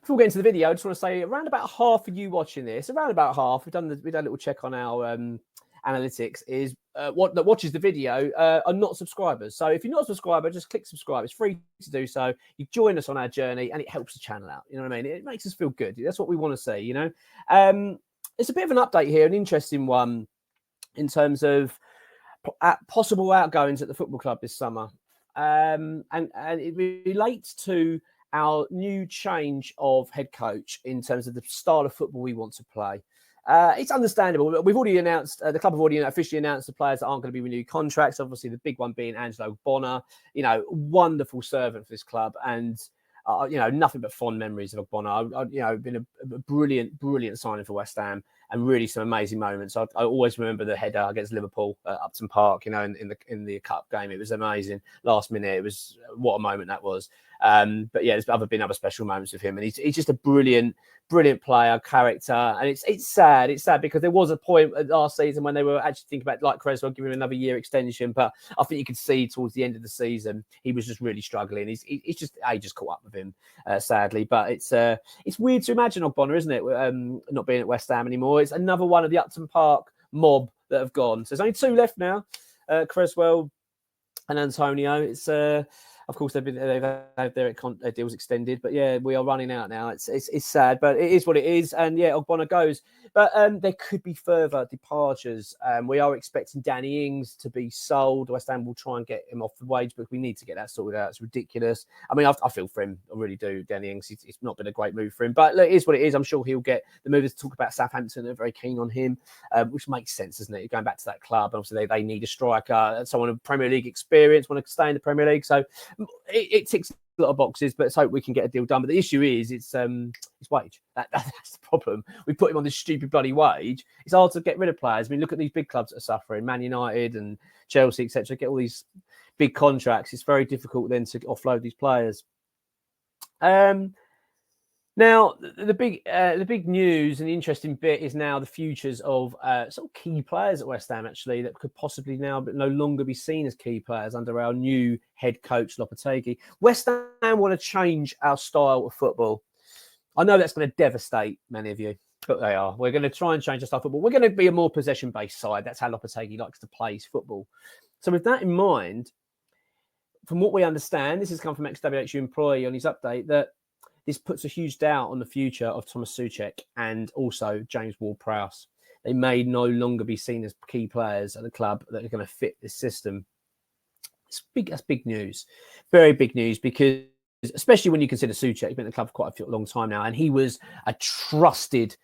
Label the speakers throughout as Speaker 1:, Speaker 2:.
Speaker 1: before we get into the video, I just want to say around about half of you watching this, around about half, we've done a little check on our analytics, is what that watches the video are not subscribers. So if you're not a subscriber, just click subscribe. It's free to do so. You join us on our journey, and it helps the channel out. You know what I mean? It makes us feel good. That's what we want to see. You know, it's a bit of an update here, an interesting one in terms of possible outgoings at the football club this summer, and it relates to our new change of head coach in terms of the style of football we want to play. It's understandable. We've already announced, the club have already officially announced the players that aren't going to be renewed contracts. Obviously, the big one being Angelo Bonner, you know, wonderful servant for this club. And, you know, nothing but fond memories of Bonner. You know, been a brilliant signing for West Ham and really some amazing moments. I always remember the header against Liverpool at Upton Park, you know, in the cup game. It was amazing. Last minute, it was, what a moment that was. But yeah, there's been other special moments with him, and he's just a brilliant player, character. And it's sad. It's sad because there was a point last season when they were actually thinking about, like Creswell, giving him another year extension. But I think you could see towards the end of the season he was just really struggling. He's just age has caught up with him, sadly. But it's weird to imagine Ogbonna, isn't it? Not being at West Ham anymore. It's another one of the Upton Park mob that have gone. So there's only two left now, Creswell and Antonio. It's of course they've had their deals extended, but yeah, we are running out now. It's sad, but it is what it is. And yeah, Ogbonna goes, but there could be further departures. We are expecting Danny Ings to be sold. West Ham will try and get him off the wage, but we need to get that sorted out. It's ridiculous. I mean, I feel for him. I really do. Danny Ings, it's not been a great move for him, but look, it is what it is. I'm sure he'll get the movers to talk about Southampton. They're very keen on him, which makes sense, doesn't it? You're going back to that club. Obviously, they need a striker, someone with Premier League experience, want to stay in the Premier League. So it ticks a lot of boxes, but let's hope we can get a deal done. But the issue is it's wage. That's the problem. We put him on this stupid bloody wage. It's hard to get rid of players. I mean, look at these big clubs that are suffering, Man United and Chelsea, etc. Get all these big contracts. It's very difficult then to offload these players. Now, the big news and the interesting bit is now the futures of sort of key players at West Ham, actually, that could possibly now no longer be seen as key players under our new head coach, Lopetegui. West Ham want to change our style of football. I know that's going to devastate many of you, but they are. We're going to try and change our style of football. We're going to be a more possession-based side. That's how Lopetegui likes to play his football. So with that in mind, from what we understand, this has come from ex-WHU employee on his update, that this puts a huge doubt on the future of Tomas SOUCEK and also James Ward-Prowse. They may no longer be seen as key players at the club that are going to fit this system. That's big news. Very big news, because especially when you consider SOUCEK, he's been at the club for quite a long time now, and he was a trusted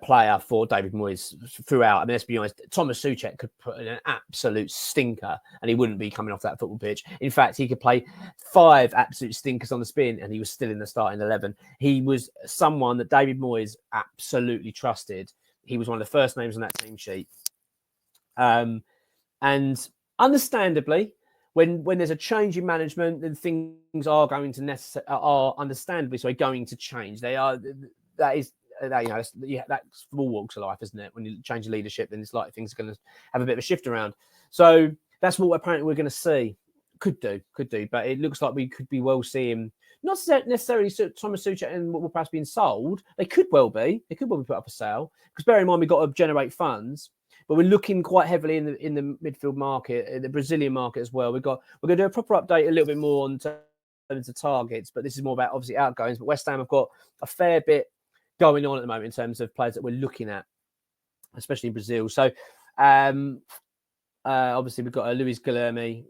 Speaker 1: player for David Moyes throughout. I mean, let's be honest, Tomas SOUCEK could put in an absolute stinker and he wouldn't be coming off that football pitch. In fact, he could play 5 absolute stinkers on the spin and he was still in the starting 11. He was someone that David Moyes absolutely trusted. He was one of the first names on that team sheet. And understandably, when there's a change in management, then things are going to going to change. That's for all walks of life, isn't it? When you change leadership, then it's like things are going to have a bit of a shift around. So that's what apparently we're going to see. Could do, but it looks like we could be well seeing not necessarily Tomas SOUCEK and what will perhaps being sold. They could well be put up for sale, because bear in mind we've got to generate funds. But we're looking quite heavily in the midfield market, in the Brazilian market as well. We're going to do a proper update a little bit more on terms of targets, but this is more about obviously outgoings. But West Ham have got a fair bit going on at the moment in terms of players that we're looking at, especially in Brazil. So obviously we've got Luis Guilherme,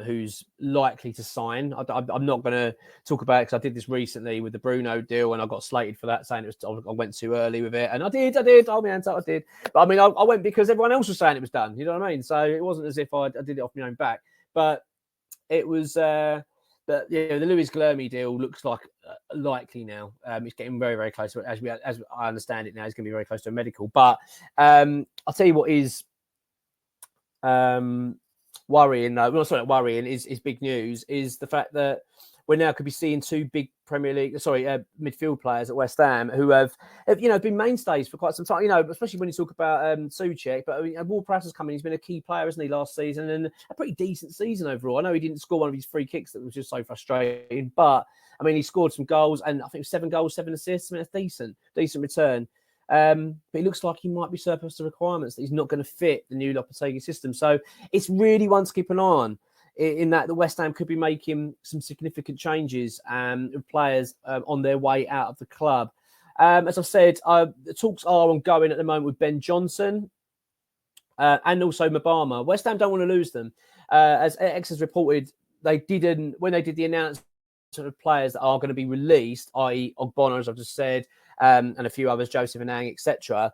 Speaker 1: who's likely to sign. I'm not going to talk about it because I did this recently with the Bruno deal and I got slated for that, saying I went too early with it. And I did. Hold my hands up, I did. But I mean, I went because everyone else was saying it was done. You know what I mean? So it wasn't as if I did it off my own back. But it was... But yeah, the Luis Guilherme deal looks like likely now. It's getting very, very close. As I understand it now, it's going to be very close to a medical. But I'll tell you what is worrying. Worrying is big news. Is the fact that we're now could be seeing two big midfield players at West Ham who have been mainstays for quite some time. Especially when you talk about SOUCEK. But I mean, Ward-Prowse has come in. He's been a key player, isn't he, last season, and a pretty decent season overall. I know he didn't score one of his free kicks that was just so frustrating, but I mean, he scored some goals, and I think 7 goals, 7 assists. I mean, that's decent return. But it looks like he might be surplus to requirements, that he's not going to fit the new Lopetegui system. So it's really one to keep an eye on, in that the West Ham could be making some significant changes of players on their way out of the club. As I've said, the talks are ongoing at the moment with Ben Johnson and also Mabama. West Ham don't want to lose them. As X has reported, when they did the announcement of players that are going to be released, i.e. Ogbonna, as I've just said, and a few others, Joseph Anang, etc.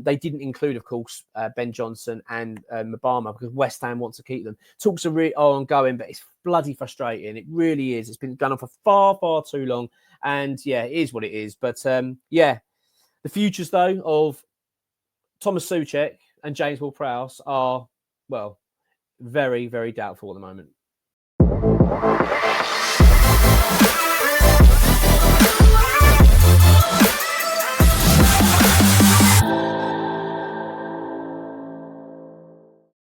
Speaker 1: They didn't include, of course, Ben Johnson and Mabama, because West Ham want to keep them. Talks are ongoing, but it's bloody frustrating. It really is. It's been going on for far, far too long. And yeah, it is what it is. But the futures, though, of Tomas SOUCEK and James Ward-Prowse are, well, very, very doubtful at the moment.